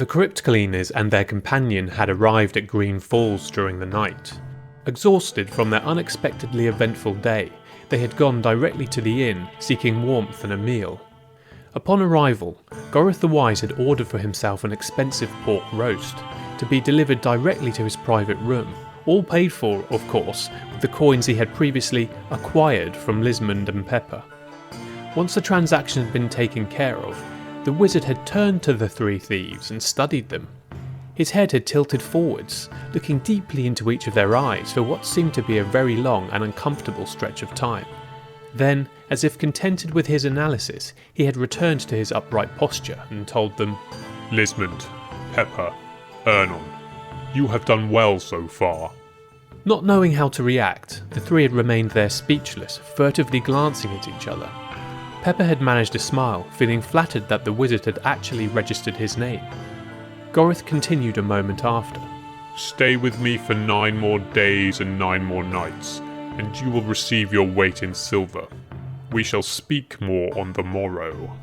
The Crypt cleaners and their companion had arrived at Greenfalls during the night. Exhausted from their unexpectedly eventful day, they had gone directly to the inn, seeking warmth and a meal. Upon arrival, Gorith the Wise had ordered for himself an expensive pork roast, to be delivered directly to his private room, all paid for, of course, with the coins he had previously acquired from Lismond and Pepper. Once the transaction had been taken care of, the wizard had turned to the three thieves and studied them. His head had tilted forwards, looking deeply into each of their eyes for what seemed to be a very long and uncomfortable stretch of time. Then, as if contented with his analysis, he had returned to his upright posture and told them, "Lismond, Pepper, Ernon, you have done well so far." Not knowing how to react, the three had remained there speechless, furtively glancing at each other. Pepper had managed to smile, feeling flattered that the wizard had actually registered his name. Gorith continued a moment after. "Stay with me for 9 more days and 9 more nights, and you will receive your weight in silver. We shall speak more on the morrow."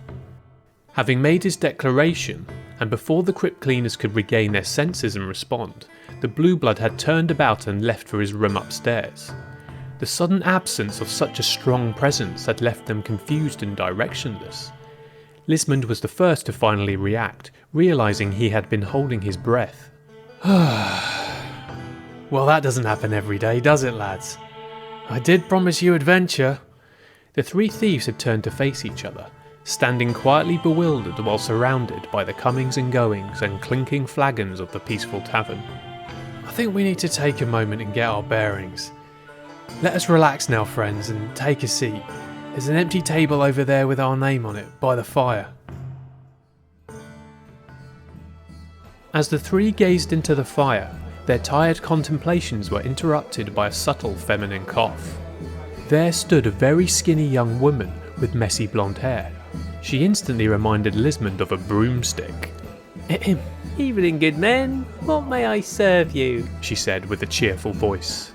Having made his declaration, and before the crypt cleaners could regain their senses and respond, the blue blood had turned about and left for his room upstairs. The sudden absence of such a strong presence had left them confused and directionless. Lismond was the first to finally react, realising he had been holding his breath. Well, that doesn't happen every day, does it, lads? I did promise you adventure. The three thieves had turned to face each other, standing quietly bewildered while surrounded by the comings and goings and clinking flagons of the peaceful tavern. I think we need to take a moment and get our bearings. Let us relax now, friends, and take a seat. There's an empty table over there with our name on it, by the fire. As the three gazed into the fire, their tired contemplations were interrupted by a subtle feminine cough. There stood a very skinny young woman with messy blonde hair. She instantly reminded Lismond of a broomstick. "Evening, good men. What may I serve you?" she said with a cheerful voice.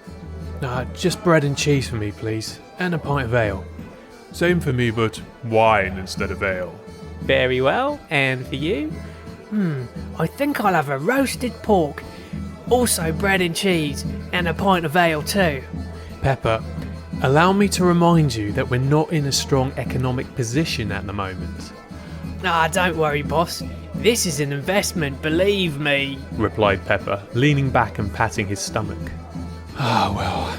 Just bread and cheese for me, please, and a pint of ale. Same for me, but wine instead of ale. Very well, and for you? I think I'll have a roasted pork, also bread and cheese, and a pint of ale too. Pepper, allow me to remind you that we're not in a strong economic position at the moment. Don't worry, boss. This is an investment, believe me, replied Pepper, leaning back and patting his stomach. Well.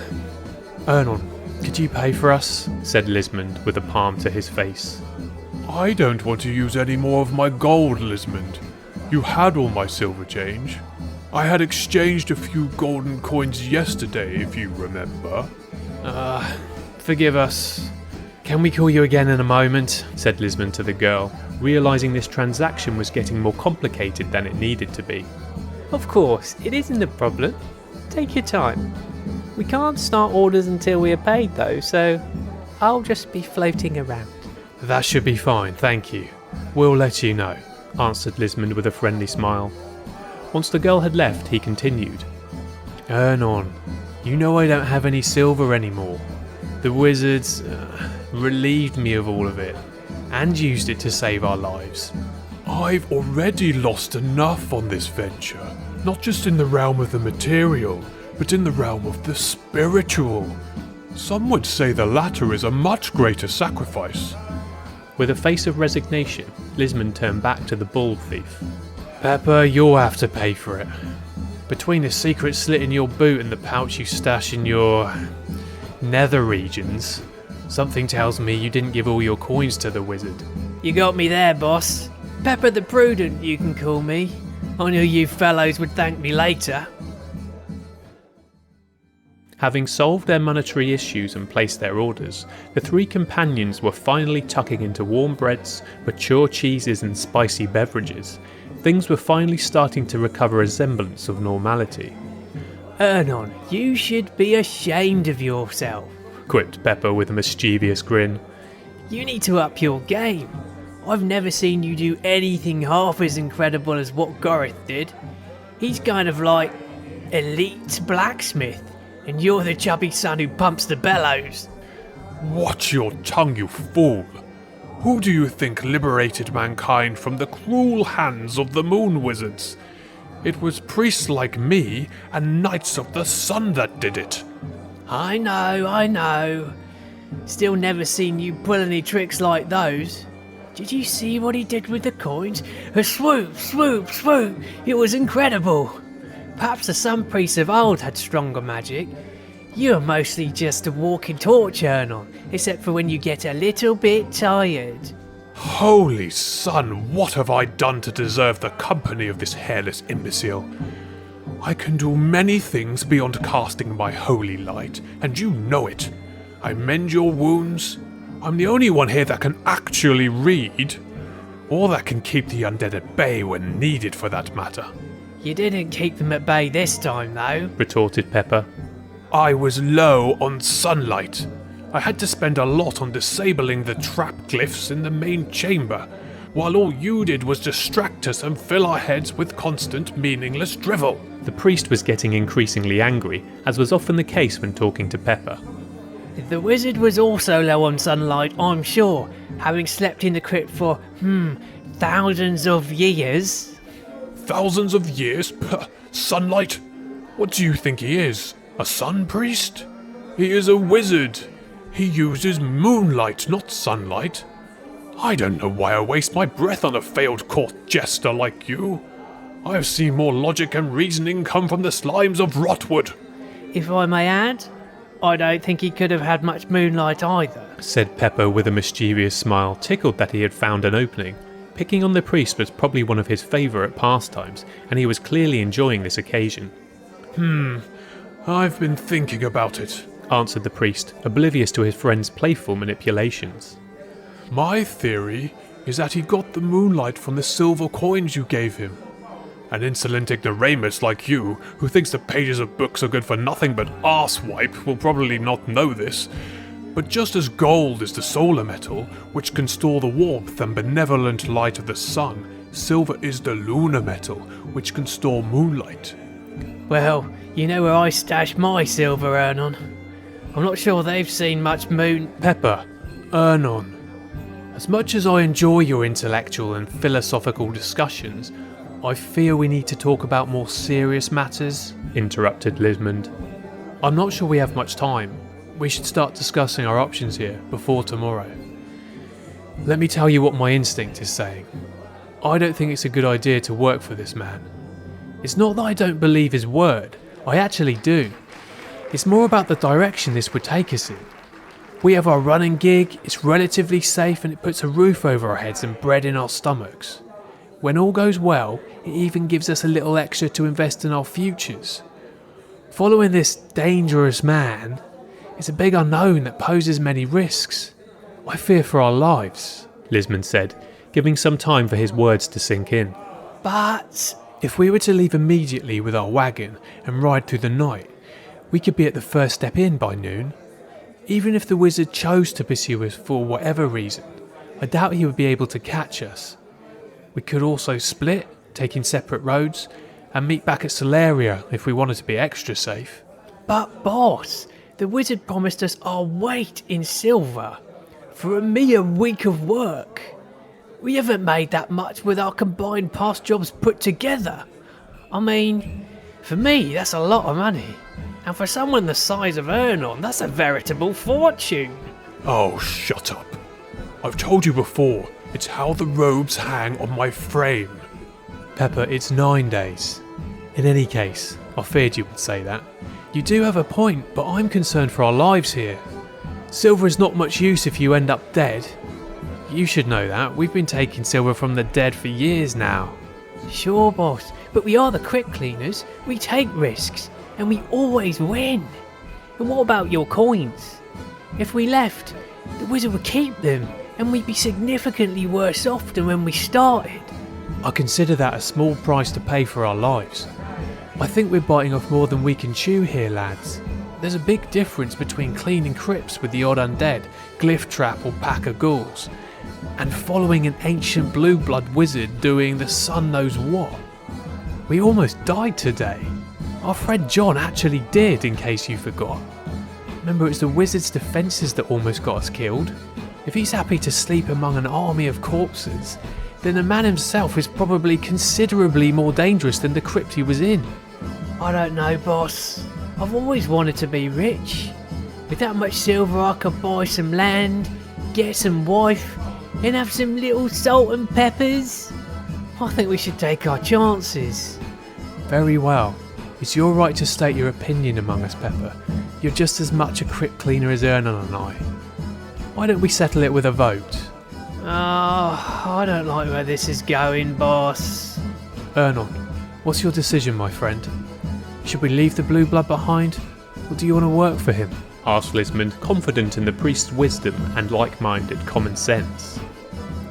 Ernon, could you pay for us? Said Lismond with a palm to his face. "I don't want to use any more of my gold, Lismond. You had all my silver change. I had exchanged a few golden coins yesterday, if you remember." Forgive us. Can we call you again in a moment? Said Lismond to the girl, realising this transaction was getting more complicated than it needed to be. Of course, it isn't a problem. Take your time. We can't start orders until we are paid though, so I'll just be floating around. That should be fine, thank you. We'll let you know, answered Lismond with a friendly smile. Once the girl had left, he continued. Ernon, you know I don't have any silver anymore. The wizards relieved me of all of it, and used it to save our lives. "I've already lost enough on this venture, not just in the realm of the material, but in the realm of the spiritual. Some would say the latter is a much greater sacrifice." With a face of resignation, Lismond turned back to the bald thief. Pepper, you'll have to pay for it. Between the secret slit in your boot and the pouch you stash in your nether regions, something tells me you didn't give all your coins to the wizard. You got me there, boss. Pepper the Prudent, you can call me. I knew you fellows would thank me later. Having solved their monetary issues and placed their orders, the three companions were finally tucking into warm breads, mature cheeses and spicy beverages. Things were finally starting to recover a semblance of normality. Ernon, you should be ashamed of yourself, quipped Pepper with a mischievous grin. You need to up your game. I've never seen you do anything half as incredible as what Gorith did. He's kind of like elite blacksmith, and you're the chubby son who pumps the bellows. "Watch your tongue, you fool! Who do you think liberated mankind from the cruel hands of the moon wizards? It was priests like me and knights of the sun that did it. I know. Still never seen you pull any tricks like those. Did you see what he did with the coins? A swoop, swoop, swoop! It was incredible! Perhaps the sun priests of old had stronger magic. You're mostly just a walking torch, Ernon, except for when you get a little bit tired. Holy sun, what have I done to deserve the company of this hairless imbecile? I can do many things beyond casting my holy light, and you know it. I mend your wounds. I'm the only one here that can actually read, or that can keep the undead at bay when needed for that matter. You didn't keep them at bay this time, though, retorted Pepper. I was low on sunlight. I had to spend a lot on disabling the trap glyphs in the main chamber, while all you did was distract us and fill our heads with constant, meaningless drivel. The priest was getting increasingly angry, as was often the case when talking to Pepper. The wizard was also low on sunlight, I'm sure, having slept in the crypt for, thousands of years. Thousands of years? Puh, sunlight? What do you think he is? A sun priest? He is a wizard. He uses moonlight, not sunlight. I don't know why I waste my breath on a failed court jester like you. I have seen more logic and reasoning come from the slimes of Rotwood. If I may add, I don't think he could have had much moonlight either, said Pepper with a mischievous smile, tickled that he had found an opening. Picking on the priest was probably one of his favourite pastimes, and he was clearly enjoying this occasion. I've been thinking about it, answered the priest, oblivious to his friend's playful manipulations. My theory is that he got the moonlight from the silver coins you gave him. An insolent ignoramus like you, who thinks the pages of books are good for nothing but arsewipe, will probably not know this. But just as gold is the solar metal, which can store the warmth and benevolent light of the sun, silver is the lunar metal, which can store moonlight. Well, you know where I stash my silver, Ernon. I'm not sure they've seen much moon... Pepper, Ernon. As much as I enjoy your intellectual and philosophical discussions, I fear we need to talk about more serious matters, interrupted Lismond. I'm not sure we have much time. We should start discussing our options here before tomorrow. Let me tell you what my instinct is saying. I don't think it's a good idea to work for this man. It's not that I don't believe his word, I actually do. It's more about the direction this would take us in. We have our running gig, it's relatively safe, and it puts a roof over our heads and bread in our stomachs. When all goes well, it even gives us a little extra to invest in our futures. Following this dangerous man is a big unknown that poses many risks. I fear for our lives, Lismond said, giving some time for his words to sink in. But... if we were to leave immediately with our wagon and ride through the night, we could be at the first step in by noon. Even if the wizard chose to pursue us for whatever reason, I doubt he would be able to catch us. We could also split, taking separate roads, and meet back at Solaria if we wanted to be extra safe. But boss, the wizard promised us our weight in silver for a mere week of work. We haven't made that much with our combined past jobs put together. I mean, for me, that's a lot of money. And for someone the size of Ernon, that's a veritable fortune. Oh, shut up. I've told you before, it's how the robes hang on my frame. Pepper, it's 9 days. In any case, I feared you would say that. You do have a point, but I'm concerned for our lives here. Silver is not much use if you end up dead. You should know that. We've been taking silver from the dead for years now. Sure, boss, but we are the crypt cleaners. We take risks, and we always win. And what about your coins? If we left, the wizard would keep them, and we'd be significantly worse off than when we started. I consider that a small price to pay for our lives. I think we're biting off more than we can chew here, lads. There's a big difference between cleaning crypts with the odd undead, glyph trap or pack of ghouls, and following an ancient blue blood wizard doing the sun knows what. We almost died today. Our friend John actually did, in case you forgot. Remember, it's the wizard's defences that almost got us killed. If he's happy to sleep among an army of corpses, then the man himself is probably considerably more dangerous than the crypt he was in. I don't know, boss. I've always wanted to be rich. With that much silver I could buy some land, get some wife, and have some little salt and peppers. I think we should take our chances. Very well. It's your right to state your opinion among us, Pepper. You're just as much a crypt cleaner as Ernon and I. Why don't we settle it with a vote? I don't like where this is going, boss. Ernon, what's your decision, my friend? Should we leave the blue blood behind, or do you want to work for him? Asked Lismond, confident in the priest's wisdom and like-minded common sense.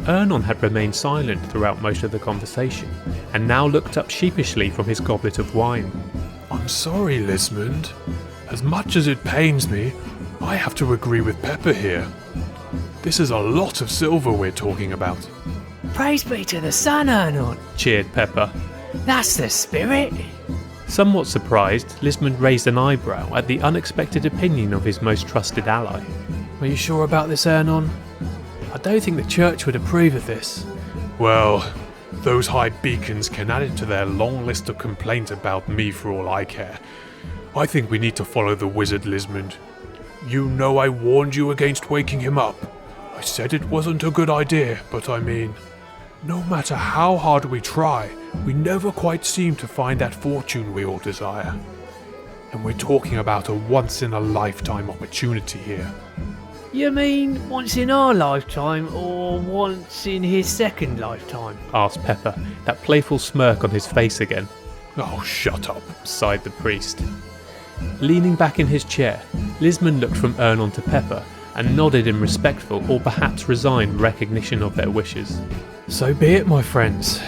Ernon had remained silent throughout most of the conversation, and now looked up sheepishly from his goblet of wine. I'm sorry, Lismond. As much as it pains me, I have to agree with Pepper here. This is a lot of silver we're talking about. Praise be to the sun, Ernon. Cheered Pepper. That's the spirit. Somewhat surprised, Lismond raised an eyebrow at the unexpected opinion of his most trusted ally. Are you sure about this, Ernon? I don't think the church would approve of this. Well, those high beacons can add it to their long list of complaints about me for all I care. I think we need to follow the wizard, Lismond. You know I warned you against waking him up. I said it wasn't a good idea, but I mean, no matter how hard we try, we never quite seem to find that fortune we all desire. And we're talking about a once-in-a-lifetime opportunity here. You mean once in our lifetime or once in his second lifetime? Asked Pepper, that playful smirk on his face again. Oh, shut up, sighed the priest. Leaning back in his chair, Lismond looked from Ernon to Pepper and nodded in respectful or perhaps resigned recognition of their wishes. So be it, my friends.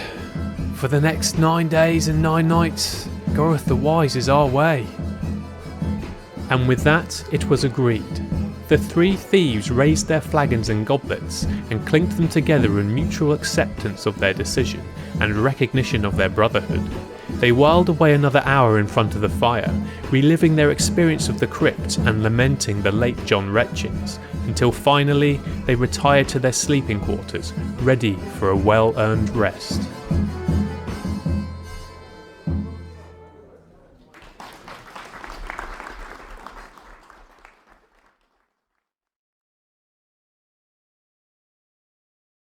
For the next 9 days and 9 nights, Goreth the Wise is our way. And with that, it was agreed. The 3 thieves raised their flagons and goblets and clinked them together in mutual acceptance of their decision and recognition of their brotherhood. They whiled away another hour in front of the fire, reliving their experience of the crypt and lamenting the late John Retchings, until finally they retired to their sleeping quarters, ready for a well-earned rest.